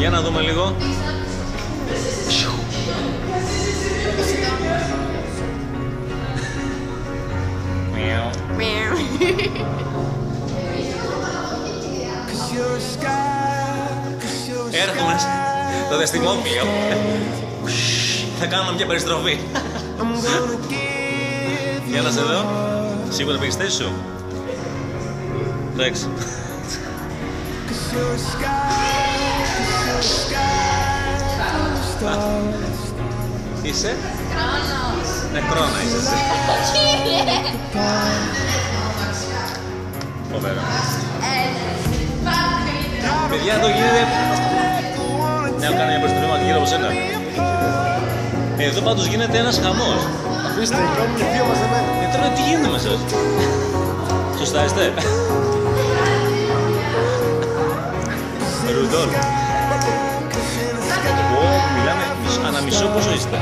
Για να δούμε λίγο. Έρχομαι στο διαστημόπλιο. Θα κάνω μια περιστροφή. Για να σε δω. Σίγουρα πήγες θέση σου. Εντάξει. Είσαι? Νεκρόνα είσαι εσύ. Φοβερό. Παιδιά, εδώ γίνεται... Ναι, έχω κάνει μια περιστροφή γύρω από σένα. Εδώ πάντως γίνεται ένας χαμός. Αφήστε, κάνουν και δύο μαζεμένα. Τώρα τι γίνεται με σας? Σωστά είστε? Ρουντόλ. Μιλάμε ανά μισό, πόσο είστε?